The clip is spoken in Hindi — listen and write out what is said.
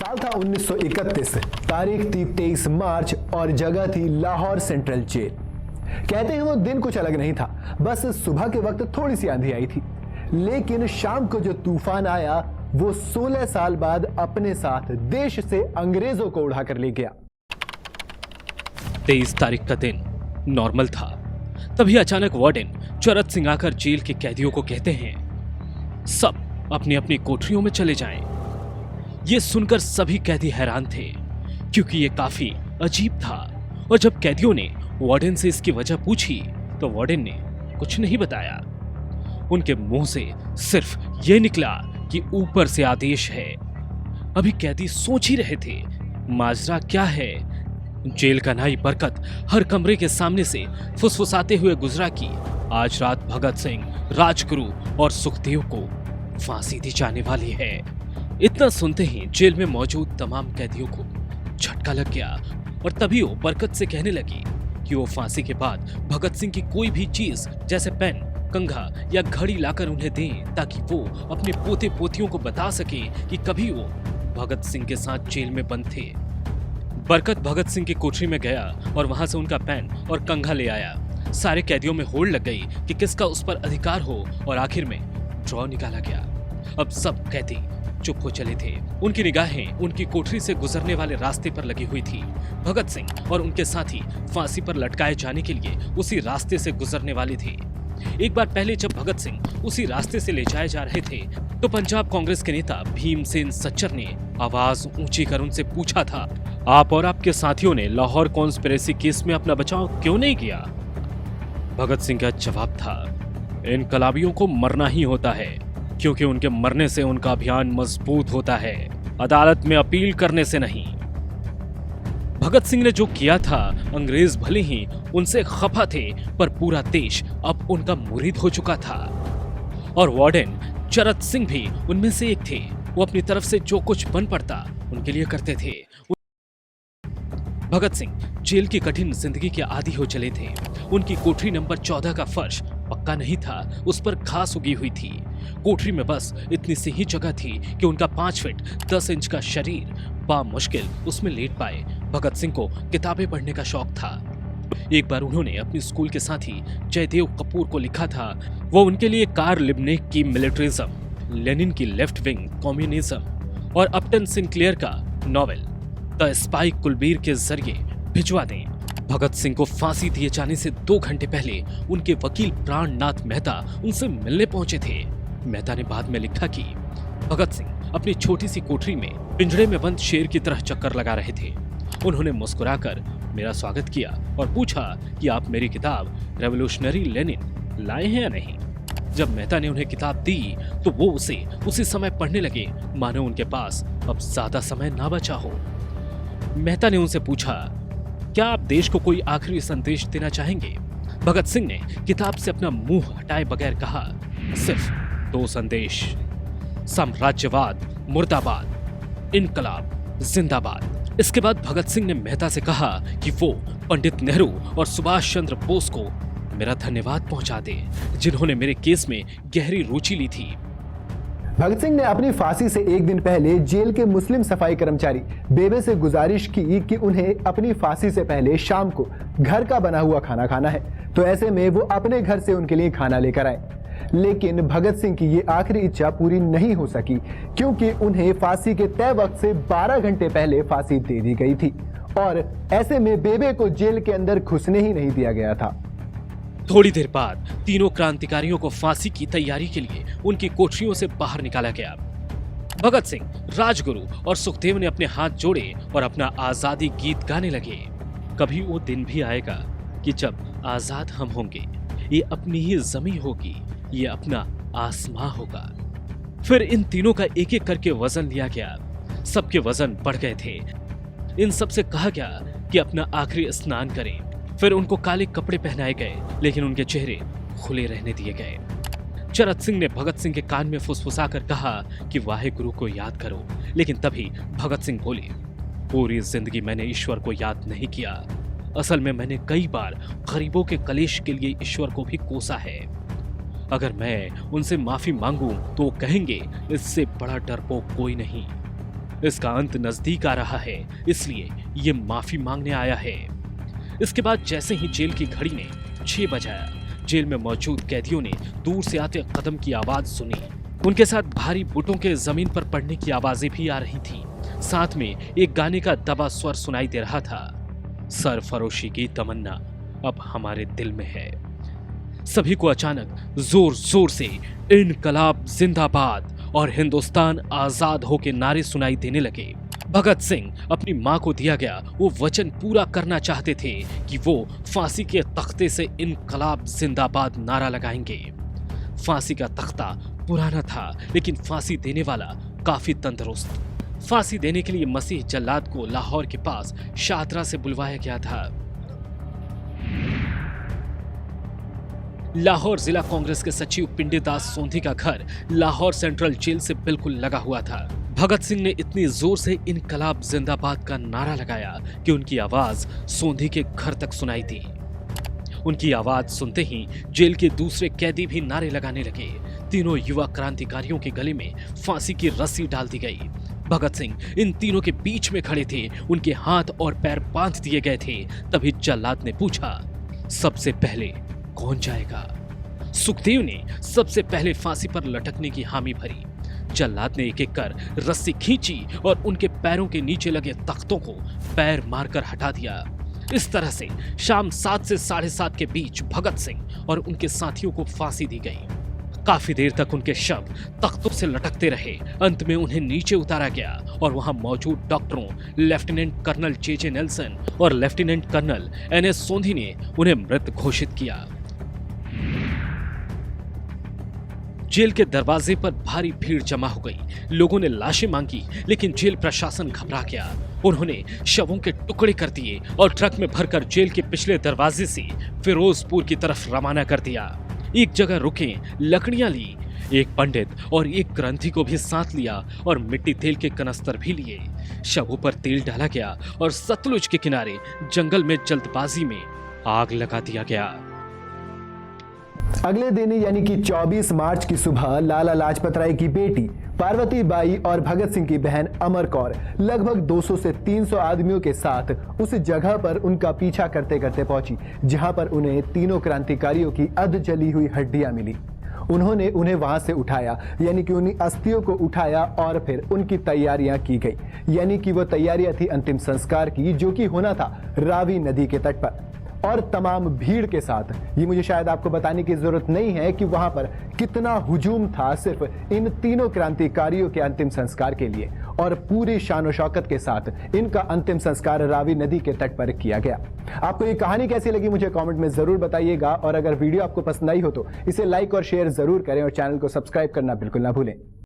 साल था 1931, तारीख थी 23 मार्च और जगह थी लाहौर सेंट्रल जेल। कहते हैं वो दिन कुछ अलग नहीं था, बस सुबह के वक्त थोड़ी सी आंधी आई थी, लेकिन शाम को जो तूफान आया वो 16 साल बाद अपने साथ देश से अंग्रेजों को उड़ा कर ले गया। 23 तारीख का दिन नॉर्मल था, तभी अचानक वार्डन चरत सिंह आकर जेल के कैदियों को कहते हैं सब अपनी अपनी कोठरियों में चले जाएं। ये सुनकर सभी कैदी हैरान थे, क्योंकि ये काफी अजीब था। और जब कैदियों ने वार्डन से इसकी वजह पूछी तो वार्डन ने कुछ नहीं बताया। उनके मुंह से सिर्फ ये निकला कि ऊपर से आदेश है। अभी कैदी सोच ही रहे थे माजरा क्या है। जेल का नाई बरकत हर कमरे के सामने से फुसफुसाते हुए गुजरा कि आज रात भगत सिंह, राजगुरु और सुखदेव को फांसी दी जाने वाली है। इतना सुनते ही जेल में मौजूद तमाम कैदियों को झटका लग गया और तभी वो बरकत से कहने लगी कि वो फांसी के बाद भगत सिंह की कोई भी चीज जैसे पेन, कंघा या घड़ी लाकर उन्हें दें, ताकि वो अपने पोते पोतियों को बता सके कि कभी वो भगत सिंह के साथ जेल में बंद थे। बरकत भगत सिंह की कोठरी में गया और वहां से उनका पेन और कंघा ले आया। सारे कैदियों में होड़ लग गई कि किसका उस पर अधिकार हो और आखिर में ड्रॉ निकाला गया। अब सब कैदी चुप हो चले थे। उनकी निगाहें उनकी कोठरी से गुजरने वाले रास्ते पर लगी हुई थी। भगत सिंह और उनके साथी फांसी पर लटकाए जाने के लिए उसी रास्ते से गुजरने वाले थे। एक बार पहले जब भगत सिंह उसी रास्ते से ले जाए जा रहे थे तो पंजाब कांग्रेस के नेता भीमसेन सच्चर ने आवाज ऊंची कर उनसे पूछा था, आप और आपके साथियों ने लाहौर कॉन्स्पिरेसी केस में अपना बचाव क्यों नहीं किया? भगत सिंह का जवाब था, इनकलाबियों को मरना ही होता है, क्योंकि उनके मरने से उनका अभियान मजबूत होता है, अदालत में अपील करने से नहीं। भगत सिंह ने जो किया था, अंग्रेज भले ही उनसे खफा थे, पर पूरा देश अब उनका मुरीद हो चुका था। और वार्डन चरत सिंह भी उनमें से एक थे। वो अपनी तरफ से जो कुछ बन पड़ता उनके लिए करते थे। भगत सिंह जेल की कठिन जिंदगी के आदी हो चले थे। उनकी कोठरी नंबर 14 का फर्श पक्का नहीं था, उस पर घास उगी हुई थी। कोठरी में बस इतनी सी ही जगह थी कि उनका 5 फीट 10 इंच का शरीर बामुश्किल उसमें लेट पाए। भगत सिंह को किताबें पढ़ने का शौक था। एक बार उन्होंने अपने स्कूल के साथी जयदेव कपूर को लिखा था। वो उनके लिए कार्ल लिबनेक की मिलिट्रिज्म, लेनिन की लेफ्ट विंग कम्युनिज्म और अपटन सिंक्लेयर का नॉवेल द स्पाई कुलबीर के जरिए भिजवा दें। भगत सिंह को फांसी दिए जाने से 2 घंटे पहले उनके वकील प्राणनाथ मेहता उनसे मिलने पहुंचे थे। मेहता ने बाद में लिखा कि भगत सिंह अपनी छोटी सी कोठरी में पिंजड़े में बंद शेर की तरह चक्कर लगा रहे थे। उन्होंने मुस्कुराकर मेरा स्वागत किया और पूछा कि आप मेरी किताब रेवोल्यूशनरी लेनिन लाए हैं या नहीं। जब मेहता ने उन्हें किताब दी तो वो उसे उसी समय पढ़ने लगे, मानो उनके पास अब ज्यादा समय ना बचा हो। मेहता ने उनसे पूछा, क्या आप देश को कोई आखिरी संदेश देना चाहेंगे? भगत सिंह ने किताब से अपना मुंह हटाए बगैर कहा, सिर्फ 2 संदेश, साम्राज्यवाद मुर्दाबाद, इनकलाब जिंदाबाद। इसके बाद भगत सिंह ने मेहता से कहा कि वो पंडित नेहरू और सुभाष चंद्र बोस को मेरा धन्यवाद पहुंचा दे, जिन्होंने मेरे केस में गहरी रुचि ली थी। भगत सिंह ने अपनी फांसी से एक दिन पहले जेल के मुस्लिम सफाई कर्मचारी बेबे से गुजारिश की कि उन्हें अपनी फांसी से पहले शाम को घर का बना हुआ खाना खाना है, तो ऐसे में वो अपने घर से उनके लिए खाना लेकर आए। लेकिन भगत सिंह की ये आखिरी इच्छा पूरी नहीं हो सकी, क्योंकि उन्हें फांसी के तय वक्त से 12 घंटे पहले फांसी दे दी गई थी और ऐसे में बेबे को जेल के अंदर घुसने ही नहीं दिया गया था। थोड़ी देर बाद तीनों क्रांतिकारियों को फांसी की तैयारी के लिए उनकी कोठरियों से बाहर निकाला गया। भगत सिंह, राजगुरु और सुखदेव ने अपने हाथ जोड़े और अपना आजादी गीत गाने लगे। कभी वो दिन भी आएगा कि जब आजाद हम होंगे, ये अपनी ही जमीन होगी, ये अपना आसमां होगा। फिर इन तीनों का एक एक करके वजन लिया गया। सबके वजन बढ़ गए थे। इन सबसे कहा गया कि अपना आखिरी स्नान करें। फिर उनको काले कपड़े पहनाए गए, लेकिन उनके चेहरे खुले रहने दिए गए। चरत सिंह ने भगत सिंह के कान में फुसफुसाकर कहा कि वाहेगुरु को याद करो, लेकिन तभी भगत सिंह बोले, पूरी जिंदगी मैंने ईश्वर को याद नहीं किया। असल में मैंने कई बार गरीबों के कलेश के लिए ईश्वर को भी कोसा है। अगर मैं उनसे माफी मांगूं तो वो कहेंगे इससे बड़ा डरपोक कोई नहीं। इसका अंत नजदीक आ रहा है, इसलिए ये माफी मांगने आया है। इसके बाद जैसे ही जेल की घड़ी ने 6 बजाया, जेल में मौजूद कैदियों ने दूर से आते कदम की आवाज सुनी। उनके साथ भारी बुटों के जमीन पर पड़ने की आवाजें भी आ रही थीं। साथ में एक गाने का दबा स्वर सुनाई दे रहा था, सरफरोशी की तमन्ना अब हमारे दिल में है। सभी को अचानक जोर जोर से इनकलाब जिंदाबाद और हिंदुस्तान आजाद हो के नारे सुनाई देने लगे। भगत सिंह अपनी मां को दिया गया वो वचन पूरा करना चाहते थे कि वो फांसी के तख्ते से इनकलाब जिंदाबाद नारा लगाएंगे। फांसी का तख्ता पुराना था, लेकिन फांसी देने वाला काफी तंदुरुस्त। फांसी देने के लिए मसीह जल्लाद को लाहौर के पास शाहदरा से बुलवाया गया था। लाहौर जिला कांग्रेस के सचिव पिंडेदास सोंधी का घर लाहौर सेंट्रल जेल से बिल्कुल लगा हुआ था। भगत सिंह ने इतनी जोर से इनकलाब जिंदाबाद का नारा लगाया कि उनकी आवाज सोंधी के घर तक सुनाई दी। उनकी आवाज सुनते ही जेल के दूसरे कैदी भी नारे लगाने लगे। तीनों युवा क्रांतिकारियों के गले में फांसी की रस्सी डाल दी गई। भगत सिंह इन तीनों के बीच में खड़े थे, उनके हाथ और पैर बांध दिए गए थे। तभी जल्लाद ने पूछा, सबसे पहले कौन जाएगा? सुखदेव ने सबसे पहले फांसी पर लटकने की हामी भरी। जल्लाद ने एक एक कर रस्सी खींची और उनके पैरों के नीचे लगे तख्तों को पैर मारकर हटा दिया। इस तरह से शाम 7 से 7:30 के बीच भगत सिंह और उनके साथियों को फांसी दी गई। काफी देर तक उनके शव तख्तों से लटकते रहे। अंत में उन्हें नीचे उतारा गया और वहां मौजूद डॉक्टरों लेफ्टिनेंट कर्नल जे नेल्सन और लेफ्टिनेंट कर्नल NS सोंधी ने उन्हें मृत घोषित किया। जेल के दरवाजे पर भारी भीड़ जमा हो गई। लोगों ने लाशें मांगी, लेकिन जेल प्रशासन घबरा गया। उन्होंने शवों के टुकड़े कर दिए और ट्रक में भरकर जेल के पिछले दरवाजे से फिरोजपुर की तरफ रवाना कर दिया। एक जगह रुके, लकड़ियां ली, एक पंडित और एक ग्रंथी को भी साथ लिया और मिट्टी तेल के कनस्तर भी लिए। शवों पर तेल डाला गया और सतलुज के किनारे जंगल में जल्दबाजी में आग लगा दिया गया। अगले दिन यानी कि 24 मार्च की सुबह लाला लाजपत राय की बेटी पार्वती बाई और भगत सिंह की बहन अमर कौर लगभग 200 से 300 आदमियों के साथ उस जगह पर उनका पीछा करते करते पहुंची जहां पर उन्हें तीनों क्रांतिकारियों की अध जली हुई हड्डियां मिली। उन्होंने उन्हें वहां से उठाया, यानी कि उन्हीं अस्थियों को उठाया और फिर उनकी तैयारियां की गई। यानी कि वो तैयारियां थी अंतिम संस्कार की, जो कि होना था रावी नदी के तट पर और तमाम भीड़ के साथ। ये मुझे शायद आपको बताने की जरूरत नहीं है कि वहां पर कितना हुजूम था सिर्फ इन तीनों क्रांतिकारियों के अंतिम संस्कार के लिए, और पूरी शान शौकत के साथ इनका अंतिम संस्कार रावी नदी के तट पर किया गया। आपको ये कहानी कैसी लगी मुझे कमेंट में जरूर बताइएगा, और अगर वीडियो आपको पसंद आई हो तो इसे लाइक और शेयर जरूर करें और चैनल को सब्सक्राइब करना बिल्कुल ना भूलें।